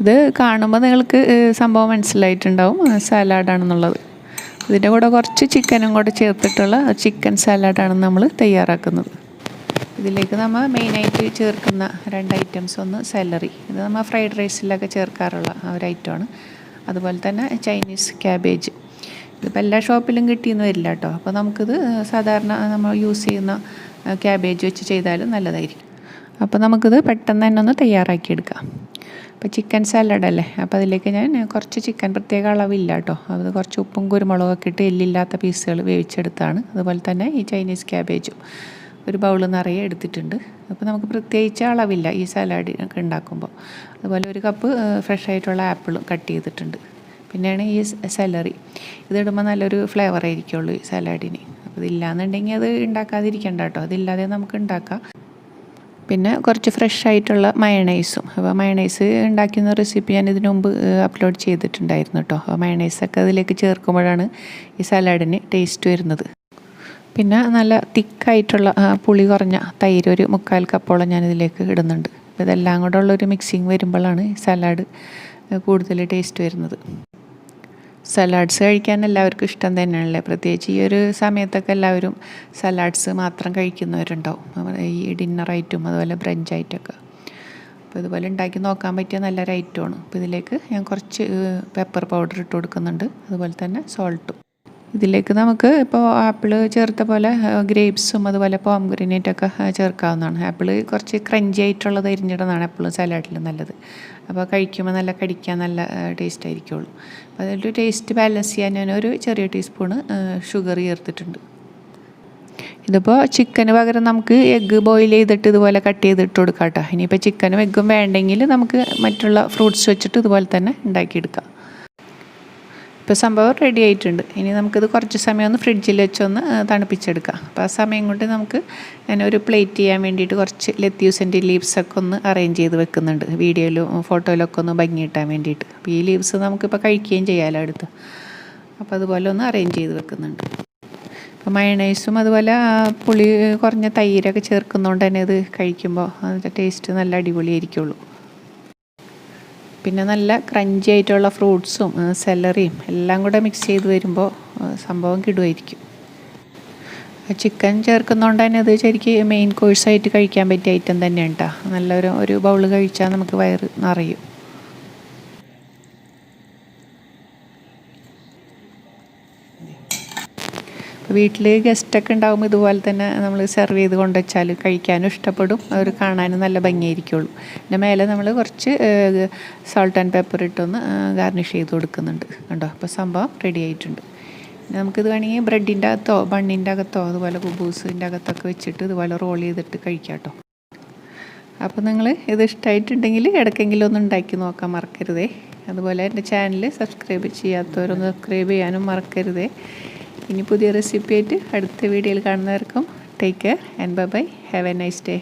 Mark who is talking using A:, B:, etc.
A: ഇത് കാണുമ്പോൾ നിങ്ങൾക്ക് സംഭവം മനസ്സിലായിട്ടുണ്ടാവും സാലാഡാണെന്നുള്ളത്. ഇതിൻ്റെ കൂടെ കുറച്ച് ചിക്കനും കൂടെ ചേർത്തിട്ടുള്ള ചിക്കൻ സാലാഡാണ് നമ്മൾ തയ്യാറാക്കുന്നത്. ഇതിലേക്ക് നമ്മൾ മെയിനായിട്ട് ചേർക്കുന്ന 2 ഐറ്റംസ്, ഒന്ന് സെലറി, ഇത് നമ്മൾ ഫ്രൈഡ് റൈസിലൊക്കെ ചേർക്കാറുള്ള ഒരു ഐറ്റമാണ്. അതുപോലെ തന്നെ ചൈനീസ് ക്യാബേജ്. ഇതിപ്പോൾ എല്ലാ ഷോപ്പിലും കിട്ടിയെന്ന് വരില്ല കേട്ടോ. അപ്പോൾ നമുക്കിത് സാധാരണ നമ്മൾ യൂസ് ചെയ്യുന്ന ക്യാബേജ് വെച്ച് ചെയ്താലും നല്ലതായിരിക്കും. അപ്പോൾ നമുക്കിത് പെട്ടെന്ന് തന്നെ ഒന്ന് തയ്യാറാക്കിയെടുക്കാം. അപ്പോൾ ചിക്കൻ സാലഡല്ലേ, അപ്പോൾ അതിലേക്ക് ഞാൻ കുറച്ച് ചിക്കൻ, പ്രത്യേക അളവില്ല കേട്ടോ, അത് കുറച്ച് ഉപ്പും കുരുമുളകൊക്കെ ഇട്ട് എല്ലില്ലാത്ത പീസുകൾ വേവിച്ചെടുത്താണ്. അതുപോലെ തന്നെ ഈ ചൈനീസ് ക്യാബേജും ഒരു ബൗൾ നിറയെ എടുത്തിട്ടുണ്ട്. അപ്പോൾ നമുക്ക് പ്രത്യേകിച്ച് അളവില്ല ഈ സാലാഡ് ഒക്കെ ഉണ്ടാക്കുമ്പോൾ. അതുപോലെ 1 കപ്പ് ഫ്രഷ് ആയിട്ടുള്ള ആപ്പിളും കട്ട് ചെയ്തിട്ടുണ്ട്. പിന്നെയാണ് ഈ സെലറി, ഇതിടുമ്പോൾ നല്ലൊരു ഫ്ലേവർ ആയിരിക്കുള്ളൂ ഈ സാലാഡിന്. അപ്പോൾ ഇതില്ലാന്നുണ്ടെങ്കിൽ അത് ഉണ്ടാക്കാതിരിക്കണ്ട കേട്ടോ, അതില്ലാതെ നമുക്ക് ഉണ്ടാക്കാം. പിന്നെ കുറച്ച് ഫ്രഷ് ആയിട്ടുള്ള മയണൈസും. അപ്പോൾ മയണൈസ് ഉണ്ടാക്കുന്ന റെസിപ്പി ഞാൻ ഇതിനു മുമ്പ് അപ്ലോഡ് ചെയ്തിട്ടുണ്ടായിരുന്നു കേട്ടോ. അപ്പോൾ മയണൈസൊക്കെ അതിലേക്ക് ചേർക്കുമ്പോഴാണ് ഈ സാലാഡിന് ടേസ്റ്റ് വരുന്നത്. പിന്നെ നല്ല തിക്കായിട്ടുള്ള പുളി കുറഞ്ഞ തൈര് 1/4 കപ്പോളം ഞാനിതിലേക്ക് ഇടുന്നുണ്ട്. അപ്പോൾ ഇതെല്ലാം കൂടെ ഉള്ളൊരു മിക്സിങ് വരുമ്പോഴാണ് സലാഡ് കൂടുതൽ ടേസ്റ്റ് വരുന്നത്. സലാഡ്സ് കഴിക്കാൻ എല്ലാവർക്കും ഇഷ്ടം തന്നെയാണല്ലേ, പ്രത്യേകിച്ച് ഈ ഒരു സമയത്തൊക്കെ എല്ലാവരും സലാഡ്സ് മാത്രം കഴിക്കുന്നവരുണ്ടാവും, ഈ ഡിന്നറായിട്ടും അതുപോലെ ബ്രഞ്ചായിട്ടൊക്കെ. അപ്പോൾ ഇതുപോലെ ഉണ്ടാക്കി നോക്കാൻ പറ്റിയ നല്ലൊരു ഐറ്റമാണ്. അപ്പോൾ ഇതിലേക്ക് ഞാൻ കുറച്ച് പെപ്പർ പൗഡർ ഇട്ട് കൊടുക്കുന്നുണ്ട്, അതുപോലെ തന്നെ സോൾട്ടും. ഇതിലേക്ക് നമുക്ക് ഇപ്പോൾ ആപ്പിൾ ചേർത്ത പോലെ ഗ്രേപ്സും അതുപോലെ പോംഗ്രീനേറ്റൊക്കെ ചേർക്കാവുന്നതാണ്. ആപ്പിൾ കുറച്ച് ക്രഞ്ചി ആയിട്ടുള്ളത് അരിഞ്ഞിടുന്നതാണ് എപ്പോഴും സലാഡിൽ നല്ലത്. അപ്പോൾ കഴിക്കുമ്പോൾ നല്ല കടിക്കാൻ നല്ല ടേസ്റ്റ് ആയിരിക്കുള്ളൂ. അപ്പോൾ അതിലൊരു ടേസ്റ്റ് ബാലൻസ് ചെയ്യാൻ ഞാൻ ഒരു ചെറിയ ടീസ്പൂണ് ഷുഗർ ചേർത്തിട്ടുണ്ട്. ഇതിപ്പോൾ ചിക്കന് പകരം നമുക്ക് എഗ്ഗ് ബോയിൽ ചെയ്തിട്ട് ഇതുപോലെ കട്ട് ചെയ്തിട്ട് കൊടുക്കാം കേട്ടോ. ഇനിയിപ്പോൾ ചിക്കനും എഗ്ഗും വേണ്ടെങ്കിൽ നമുക്ക് മറ്റുള്ള ഫ്രൂട്ട്സ് വെച്ചിട്ട് ഇതുപോലെ തന്നെ ഉണ്ടാക്കിയെടുക്കാം. ഇപ്പോൾ സംഭവം റെഡി ആയിട്ടുണ്ട്. ഇനി നമുക്കിത് കുറച്ച് സമയം ഒന്ന് ഫ്രിഡ്ജിൽ വെച്ചൊന്ന് തണുപ്പിച്ചെടുക്കാം. അപ്പോൾ ആ സമയം കൊണ്ട് നമുക്ക് ഞാനൊരു പ്ലേറ്റ് ചെയ്യാൻ വേണ്ടിയിട്ട് കുറച്ച് ലെറ്റ്യൂസിൻ്റെ ലീവ്സൊക്കെ ഒന്ന് അറേഞ്ച് ചെയ്ത് വെക്കുന്നുണ്ട്, വീഡിയോയിലും ഫോട്ടോയിലൊക്കെ ഒന്ന് ഭംഗി കിട്ടാൻ വേണ്ടിയിട്ട്. അപ്പോൾ ഈ ലീവ്സ് നമുക്കിപ്പോൾ കഴിക്കുകയും ചെയ്യാമല്ലോ അടുത്ത്. അപ്പോൾ അതുപോലെ ഒന്ന് അറേഞ്ച് ചെയ്ത് വെക്കുന്നുണ്ട്. അപ്പോൾ മയണൈസും അതുപോലെ പുളി കുറഞ്ഞ തൈരൊക്കെ ചേർക്കുന്നതുകൊണ്ട് തന്നെ ഇത് കഴിക്കുമ്പോൾ അതിൻ്റെ ടേസ്റ്റ് നല്ല അടിപൊളിയായിരിക്കുള്ളൂ. പിന്നെ നല്ല ക്രഞ്ചി ആയിട്ടുള്ള ഫ്രൂട്ട്സും സെലറിയും എല്ലാം കൂടെ മിക്സ് ചെയ്ത് വരുമ്പോൾ സംഭവം കിടുമായിരിക്കും. ചിക്കൻ ചേർക്കുന്നതുകൊണ്ട് തന്നെ അത് ശരിക്കും മെയിൻ കോഴ്സായിട്ട് കഴിക്കാൻ പറ്റിയ ഐറ്റം തന്നെയാണ് കേട്ടോ. നല്ലൊരു ബൗൾ കഴിച്ചാൽ നമുക്ക് വയറ് നിറയും. വീട്ടിൽ ഗസ്റ്റൊക്കെ ഉണ്ടാകുമ്പോൾ ഇതുപോലെ തന്നെ നമ്മൾ സെർവ് ചെയ്ത് കൊണ്ടുവച്ചാൽ കഴിക്കാനും ഇഷ്ടപ്പെടും, അവർ കാണാനും നല്ല ഭംഗിയായിരിക്കുള്ളൂ. പിന്നെ മേലെ നമ്മൾ കുറച്ച് സോൾട്ട് ആൻഡ് പെപ്പർ ഇട്ടൊന്ന് ഗാർണിഷ് ചെയ്ത് കൊടുക്കുന്നുണ്ട് കണ്ടോ. അപ്പോൾ സംഭവം റെഡി ആയിട്ടുണ്ട്. നമുക്കിത് വേണമെങ്കിൽ ബ്രെഡിൻ്റെ അകത്തോ ബണ്ണിൻ്റെ അകത്തോ അതുപോലെ കുബൂസിൻ്റെ അകത്തൊക്കെ വെച്ചിട്ട് ഇതുപോലെ റോൾ ചെയ്തിട്ട് കഴിക്കാം കേട്ടോ. അപ്പോൾ നിങ്ങൾ ഇത് ഇഷ്ടമായിട്ടുണ്ടെങ്കിൽ ഇടയ്ക്കെങ്കിലും ഒന്ന് ഉണ്ടാക്കി നോക്കാൻ മറക്കരുതേ. അതുപോലെ എൻ്റെ ചാനൽ സബ്സ്ക്രൈബ് ചെയ്യാത്തവരൊന്ന് സബ്സ്ക്രൈബ് ചെയ്യാനും മറക്കരുതേ. ഇനി പുതിയ റെസിപ്പി ആയിട്ട് അടുത്ത വീഡിയോയിൽ കാണുന്നവർക്കും take care and bye bye. Have a nice day.